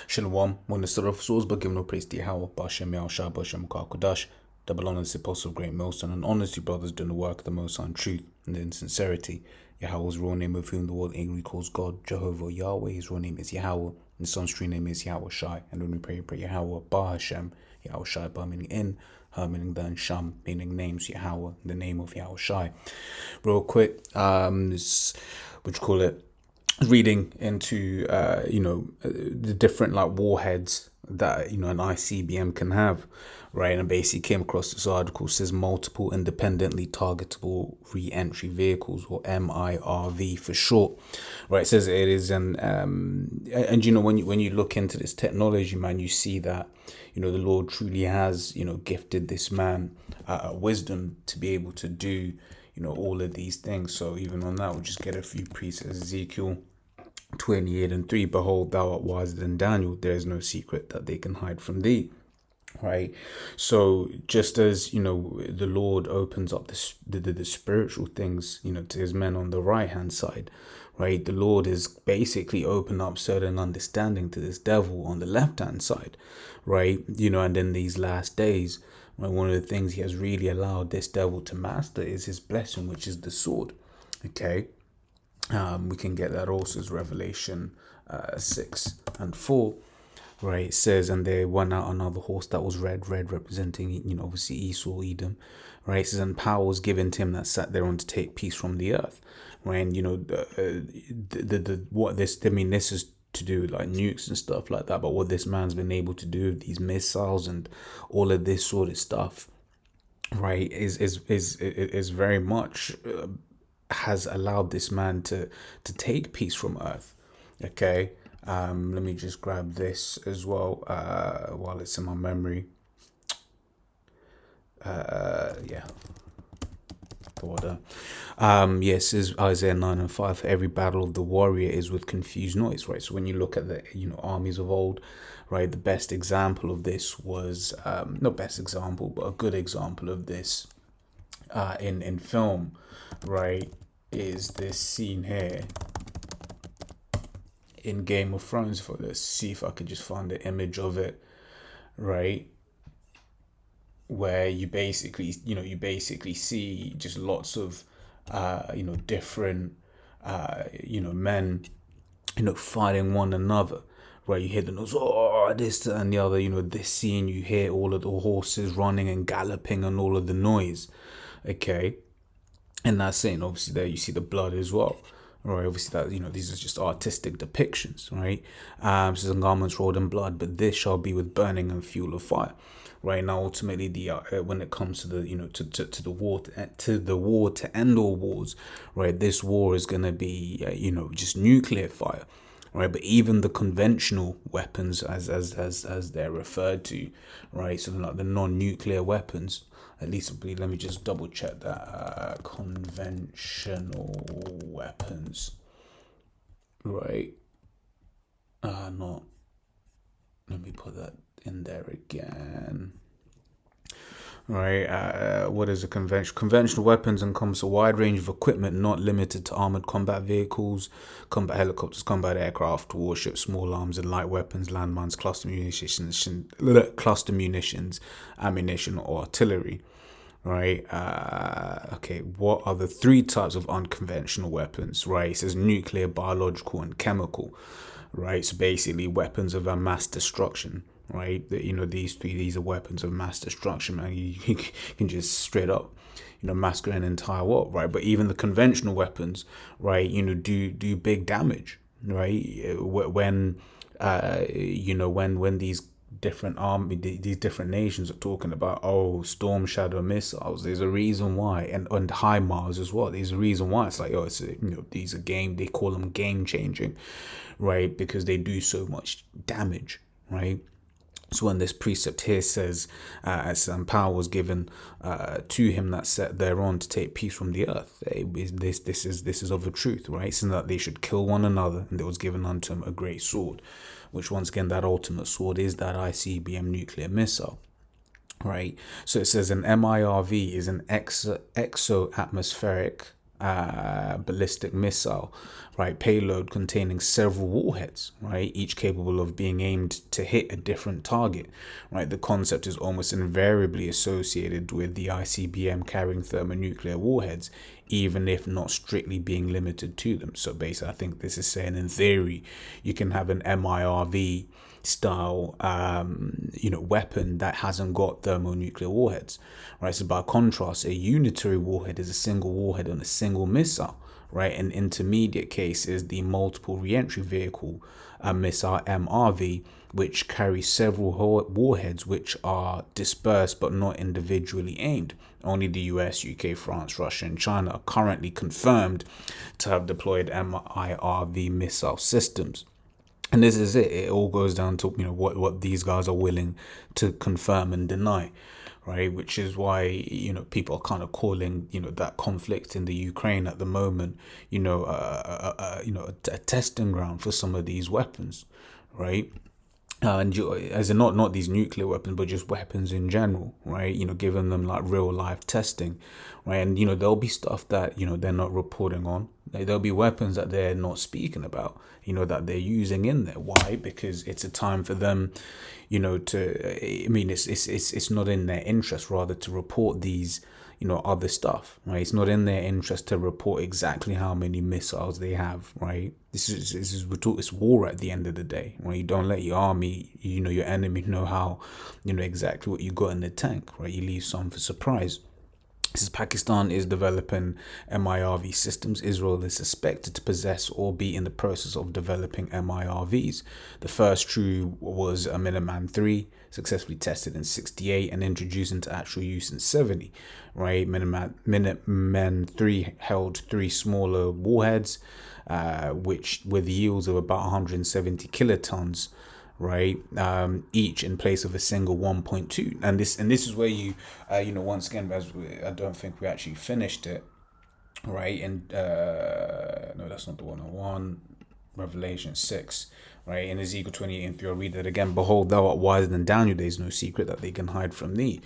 Shalom, when the start of souls, but give no praise to Yahweh, Bashem Yahushua, Bashem Kakodash, double honor to the apostle of great millstone, and honors to brothers doing the work of the Most High in truth and in sincerity. Yahweh's real name, of whom the world ignorantly calls God, Jehovah Yahweh. His real name is Yahweh, and his son's true name is Yahweh Shai. And when we pray Yahweh, Ba Hashem, Yahweh Shai, Ba meaning in, Ha meaning then, Sham meaning names, Yahweh, the name of Yahweh Shai. Real quick, this, what you call it, reading into the different like warheads that an ICBM can have, right? And basically came across this article. Says multiple independently targetable reentry vehicles, or MIRV for short, right? It says it is an and when you look into this technology, man, you see that the Lord truly has gifted this man wisdom to be able to do all of these things. So even on that, we'll just get a few precepts. Ezekiel 28:3, behold, thou art wiser than Daniel, there is no secret that they can hide from thee. Right? So just as the Lord opens up the spiritual things to his men on the right hand side, right, the Lord is basically opened up certain understanding to this devil on the left hand side, right? And in these last days, right, one of the things he has really allowed this devil to master is his blessing, which is the sword. Okay, we can get that also as Revelation 6:4. Right, it says, and there went out another horse that was red representing, obviously Esau, Edom. Right, it says, and power was given to him that sat thereon to take peace from the earth. Right, and this is to do with like nukes and stuff like that. But what this man's been able to do with these missiles and all of this sort of stuff, right, is very much has allowed this man to take peace from earth. Okay. Let me just grab this as well while it's in my memory. Order. Yes, is Isaiah 9:5. For every battle of the warrior is with confused noise, right? So when you look at the armies of old, right, the best example of this was not best example, but a good example of this in film, right, is this scene here in Game of Thrones. For this, see if I could just find the image of it, right, where you basically see just lots of different men fighting one another, right? You hear the noise, oh, this and the other, this scene, you hear all of the horses running and galloping and all of the noise. Okay, and that scene, obviously there you see the blood as well. Right, obviously that these are just artistic depictions, right? Says, and garments rolled in blood, but this shall be with burning and fuel of fire. Right, now, ultimately, the when it comes to the to the war to end all wars, right? This war is gonna be just nuclear fire, right? But even the conventional weapons, as they're referred to, right? So like the non-nuclear weapons. At least, let me just double check that. Conventional weapons, right? Not. Let me put that in there again. Right, what is a conventional weapons encompass a wide range of equipment not limited to armored combat vehicles, combat helicopters, combat aircraft, warships, small arms and light weapons, landmines, cluster munitions, ammunition, or artillery. Right, okay, what are the three types of unconventional weapons? Right, it says nuclear, biological, and chemical. Right, so basically weapons of mass destruction. Right, these are weapons of mass destruction, man. You can just straight up massacre an entire world, right? But even the conventional weapons, right, do big damage, right? When when these these different nations are talking about Storm Shadow missiles, there's a reason why, and HIMARS as well. There's a reason why. It's like, these are they call them game changing, right? Because they do so much damage, right? So when this precept here says, as power was given to him that sat thereon to take peace from the earth, this is of a truth, right? So that they should kill one another, and there was given unto him a great sword, which once again, that ultimate sword is that ICBM nuclear missile, right? So it says an MIRV is an exo-atmospheric ballistic missile, right, payload containing several warheads, right, each capable of being aimed to hit a different target, right. The concept is almost invariably associated with the ICBM carrying thermonuclear warheads, even if not strictly being limited to them. So basically, I think this is saying, in theory, you can have an MIRV style weapon that hasn't got thermonuclear warheads, right? So by contrast, a unitary warhead is a single warhead on a single missile, right? An intermediate case is the multiple reentry vehicle missile, MRV, which carries several warheads which are dispersed but not individually aimed. Only the US, UK, France, Russia, and China are currently confirmed to have deployed MIRV missile systems. And this is it. It all goes down to what these guys are willing to confirm and deny, right? Which is why people are kind of calling that conflict in the Ukraine at the moment a testing ground for some of these weapons, right? And as in not these nuclear weapons, but just weapons in general, right? Giving them like real life testing, right? And there'll be stuff that they're not reporting on. There'll be weapons that they're not speaking about, that they're using in there. Why? Because it's a time for them, it's not in their interest rather to report these other stuff, right? It's not in their interest to report exactly how many missiles they have, right? This is it's war at the end of the day, right? You don't let your army, your enemy know how, exactly what you got in the tank, right? You leave some for surprise. This is Pakistan is developing MIRV systems. Israel is suspected to possess or be in the process of developing MIRVs. The first true was a Minuteman III, successfully tested in 68 and introduced into actual use in 70. Right, Minuteman III held 3 smaller warheads, which with yields of about 170 kilotons. Right, each in place of a single 1.2, and this is where you once again, as I don't think we actually finished it, right? And no, that's not the 101. Revelation 6, right? In Ezekiel 28:3, I'll read that again. Behold, thou art wiser than Daniel. There is no secret that they can hide from thee,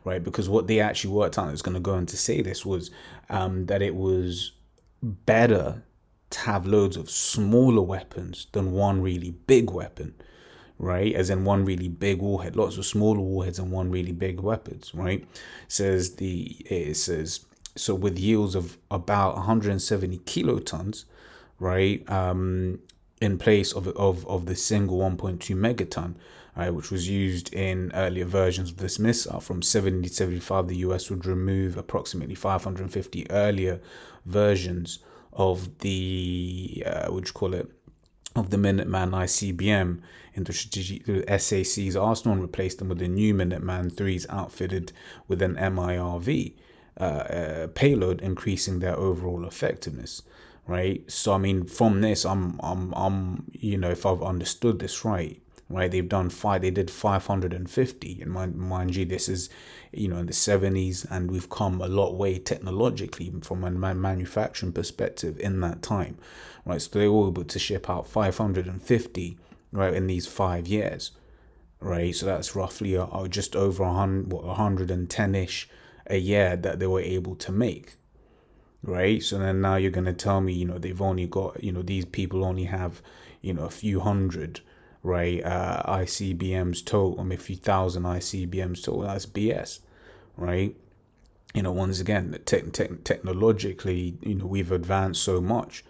right? Because what they actually worked out, is going to go on to say this, was that it was better to have loads of smaller weapons than one really big weapon, right? As in one really big warhead, lots of smaller warheads and one really big weapons, right? It says so with yields of about 170 kilotons, right? In place of the single 1.2 megaton, right, which was used in earlier versions of this missile. From 70 to 75, the US would remove approximately 550 earlier versions of the of the Minuteman ICBM in the strategic SAC's arsenal and replaced them with the new Minuteman IIIs outfitted with an MIRV payload, increasing their overall effectiveness. Right. So I mean, from this, I'm if I've understood this right, they've done they did 550, and mind you, this is in the 70s, and we've come a lot way technologically from a manufacturing perspective in that time, right? So they were able to ship out 550, right, in these 5 years, right? So that's roughly just over 110ish a year that they were able to make. Right, so then now you're gonna tell me, they've only got, these people only have, a few hundred, right, ICBMs total, a few thousand ICBMs total. That's BS, right? Once again, technologically, we've advanced so much,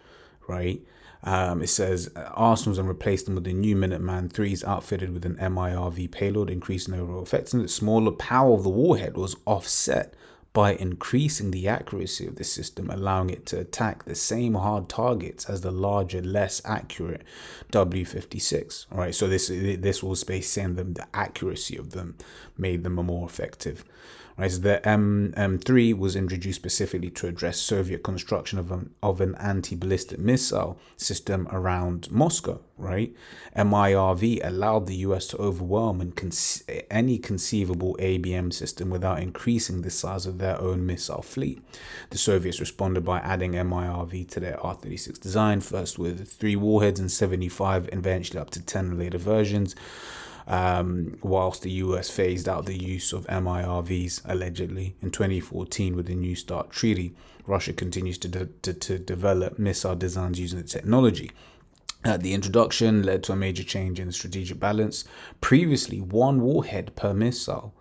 right? It says arsenals and replaced them with the new Minuteman IIIs outfitted with an MIRV payload, increasing overall effectiveness. The smaller power of the warhead was offset by increasing the accuracy of the system, allowing it to attack the same hard targets as the larger, less accurate W56. All right, so this was basically saying them the accuracy of them made them more effective. Right, so the M3 was introduced specifically to address Soviet construction of an anti-ballistic missile system around Moscow. Right, MIRV allowed the US to overwhelm any conceivable ABM system without increasing the size of their own missile fleet. The Soviets responded by adding MIRV to their R-36 design, first with 3 warheads and 75, eventually up to 10 later versions. whilst the US phased out the use of MIRVs allegedly in 2014 with the New START treaty. Russia continues to develop missile designs using the technology. The introduction led to a major change in the strategic balance. Previously, with one warhead per missile,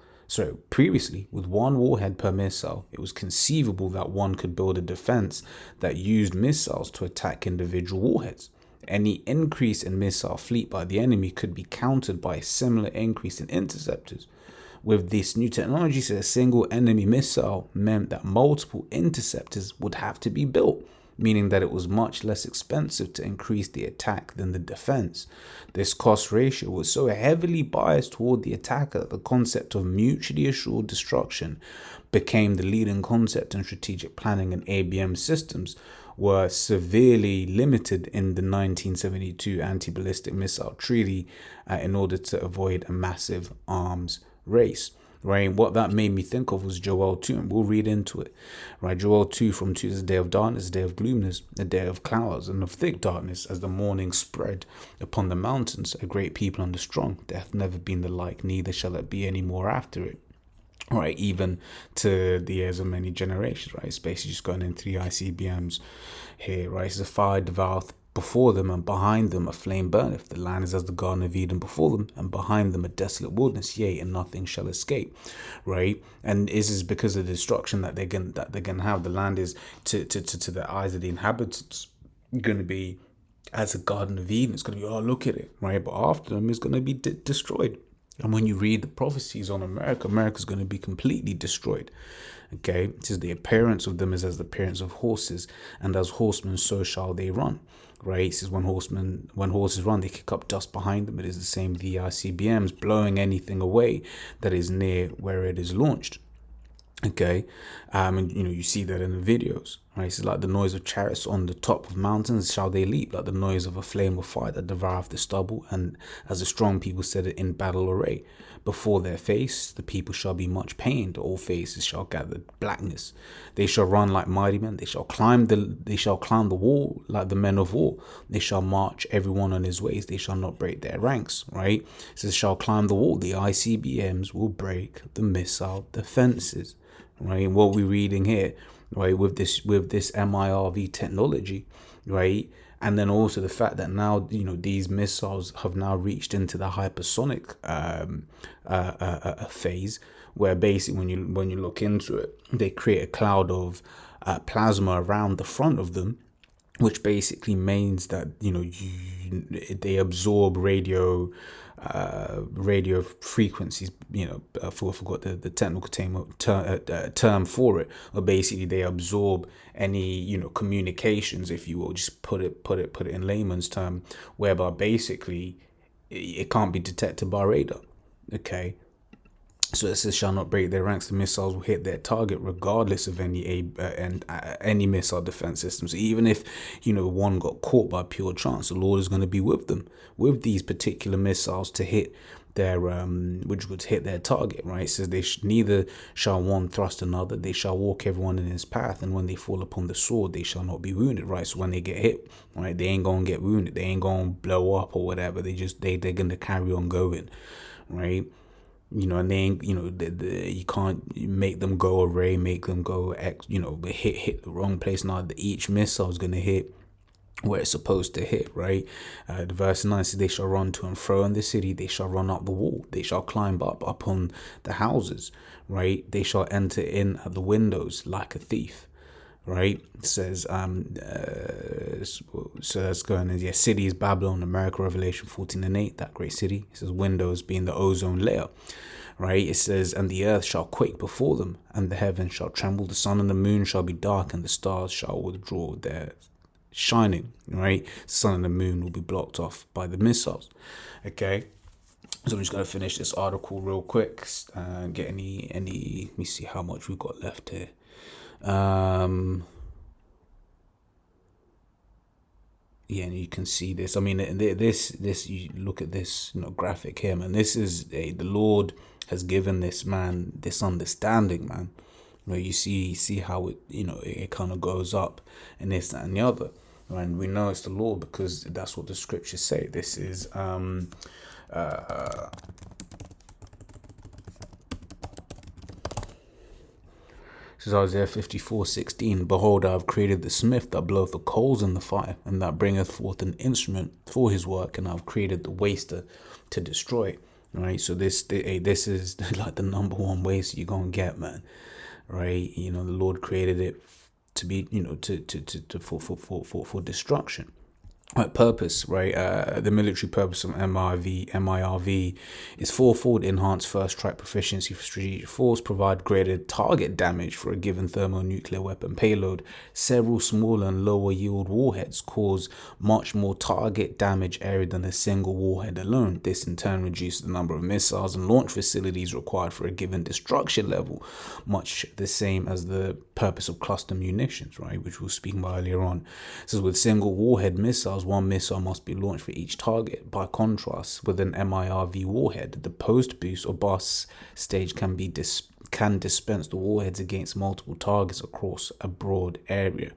it was conceivable that one could build a defense that used missiles to attack individual warheads. Any increase in missile fleet by the enemy could be countered by a similar increase in interceptors. With this new technology, so a single enemy missile meant that multiple interceptors would have to be built, meaning that it was much less expensive to increase the attack than the defense. This cost ratio was so heavily biased toward the attacker that the concept of mutually assured destruction became the leading concept in strategic planning, and ABM systems were severely limited in the 1972 Anti-Ballistic Missile Treaty in order to avoid a massive arms race. Right, what that made me think of was Joel 2, and we'll read into it. Right, Joel 2 from 2 is a day of darkness, a day of gloomness, a day of clouds, and of thick darkness as the morning spread upon the mountains, a great people under strong. There hath never been the like, neither shall it be any more after it. Right, even to the years of many generations. Right, it's basically just going in 3 ICBMs here. Right, it's a fire devoureth before them, and behind them a flame burneth. The land is as the Garden of Eden before them, and behind them a desolate wilderness, yea, and nothing shall escape. Right, and this is because of the destruction that they're gonna have. The land is to the eyes of the inhabitants going to be as a Garden of Eden. It's going to be, oh, look at it, right? But after them, it's going to be destroyed. And when you read the prophecies on America's going to be completely destroyed. Okay, it says the appearance of them is as the appearance of horses, and as horsemen so shall they run. Right, it says when horses run, they kick up dust behind them. It is the same with the ICBMs, blowing anything away that is near where it is launched. Okay, and you see that in the videos, right? It's like the noise of chariots on the top of mountains shall they leap, like the noise of a flame of fire that devoureth the stubble. And as the strong people said it in battle array, before their face the people shall be much pained, all faces shall gather blackness. They shall run like mighty men, they shall climb the wall like the men of war. They shall march everyone on his ways, they shall not break their ranks. Right, it says shall climb the wall. The ICBMs will break the missile defenses. Right, what we're reading here, right, with this MIRV technology, right, and then also the fact that now these missiles have now reached into the hypersonic phase, where basically when you look into it, they create a cloud of plasma around the front of them, which basically means that they absorb radio frequencies. I forgot the technical term for it, or basically they absorb any communications, if you will, just put it in layman's term, whereby basically it can't be detected by radar. Okay, so it says shall not break their ranks. The missiles will hit their target regardless of any missile defense systems. Even if one got caught by pure chance, the Lord is going to be with them with these particular missiles to hit their which would hit their target. Right, it says neither shall one thrust another, they shall walk everyone in his path, and when they fall upon the sword they shall not be wounded. Right, so when they get hit, right, they ain't gonna get wounded, they ain't gonna blow up or whatever. They're gonna carry on going. Right, and they ain't, you can't make them go array, make them go hit the wrong place. Now each missile is going to hit where it's supposed to hit. Right, the verse 9 says they shall run to and fro in the city, they shall run up the wall, they shall climb up upon the houses. Right, they shall enter in at the windows like a thief. Right, it says so that's going in, city is Babylon, America, Revelation 14:8, that great city. It says windows being the ozone layer. Right, it says and the earth shall quake before them, and the heavens shall tremble, the sun and the moon shall be dark, and the stars shall withdraw their shining. Right, sun and the moon will be blocked off by the missiles. Okay, so I'm just going to finish this article real quick and get any let me see how much we've got left here. And you can see this. I mean, this you look at this graphic here, man. This is the Lord has given this man this understanding, man. You see how it kind of goes up and this, that, and the other. And we know it's the Lord because that's what the scriptures say. This is Says Isaiah 54:16, Behold, I have created the smith that bloweth the coals in the fire, and that bringeth forth an instrument for his work, and I have created the waster to destroy. Right? So this is like the number one waste you're gonna get, man. Right? The Lord created it to be, for destruction. Right, purpose, right? The military purpose of MIRV is fourfold: enhance first strike proficiency for strategic force, provide greater target damage for a given thermonuclear weapon payload. Several smaller and lower yield warheads cause much more target damage area than a single warhead alone. This in turn reduces the number of missiles and launch facilities required for a given destruction level, much the same as the purpose of cluster munitions, right, which we were speaking about earlier on. So with single warhead missiles, one missile must be launched for each target. By contrast, with an MIRV warhead, the post-boost or bus stage can dispense the warheads against multiple targets across a broad area,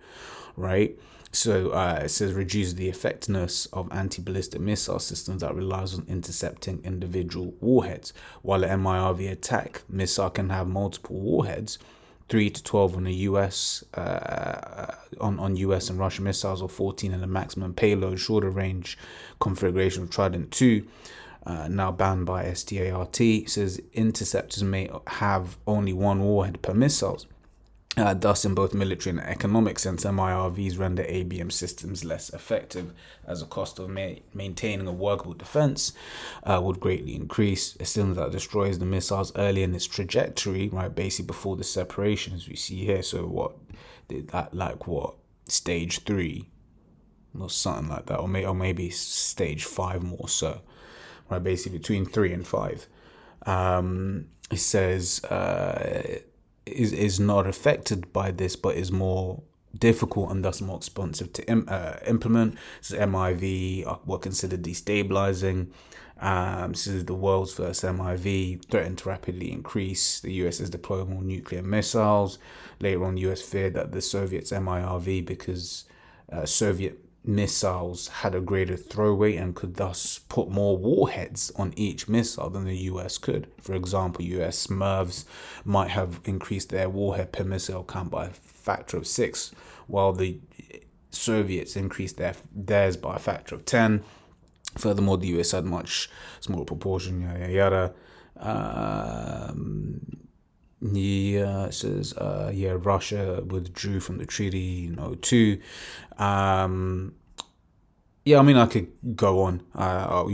right? So it says reduce the effectiveness of anti-ballistic missile systems that relies on intercepting individual warheads. While an MIRV attack missile can have multiple warheads, 3 to 12 on the US on US and Russian missiles, or 14 in the maximum payload. Shorter range configuration of Trident 2, now banned by START, says interceptors may have only one warhead per missiles. Thus, in both military and economic sense, MIRVs render ABM systems less effective, as the cost of maintaining a workable defense would greatly increase. A system that destroys the missiles early in its trajectory, right, basically before the separation, as we see here. So what did that, like what, stage 3 or something like that, or maybe stage 5 more so, right, basically between 3 and 5. It says is not affected by this, but is more difficult and thus more expensive to implement. So MIV were considered destabilizing. This is the world's first MIV, threatened to rapidly increase. The US has deployed more nuclear missiles. Later on, the US feared that the Soviets' MIRV, because Soviet missiles had a greater throw weight and could thus put more warheads on each missile than the US could. For example, US MIRVs might have increased their warhead per missile count by a factor of 6, while the Soviets increased theirs by a factor of 10. Furthermore, the US had much smaller proportion, yada yada. It says, Russia withdrew from the treaty in 2002. Yeah, I mean, I could go on. I'll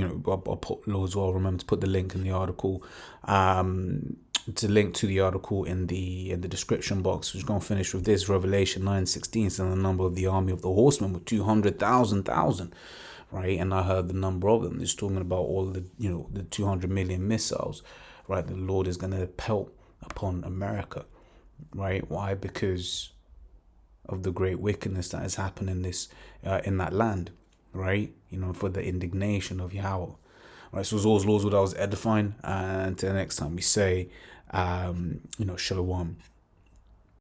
put as well. Remember to put the link in the article. To link to the article in the description box. We're going to finish with this. Revelation 9:16 says the number of the army of the horsemen were 200,000, right? And I heard the number of them. It's talking about all the the 200 million missiles, right? The Lord is going to pelt upon America, right? Why? Because of the great wickedness that has happened in in that land, right? For the indignation of Yahweh, right? So as always, Lord, what I was edifying, and until the next time we say, Shalom.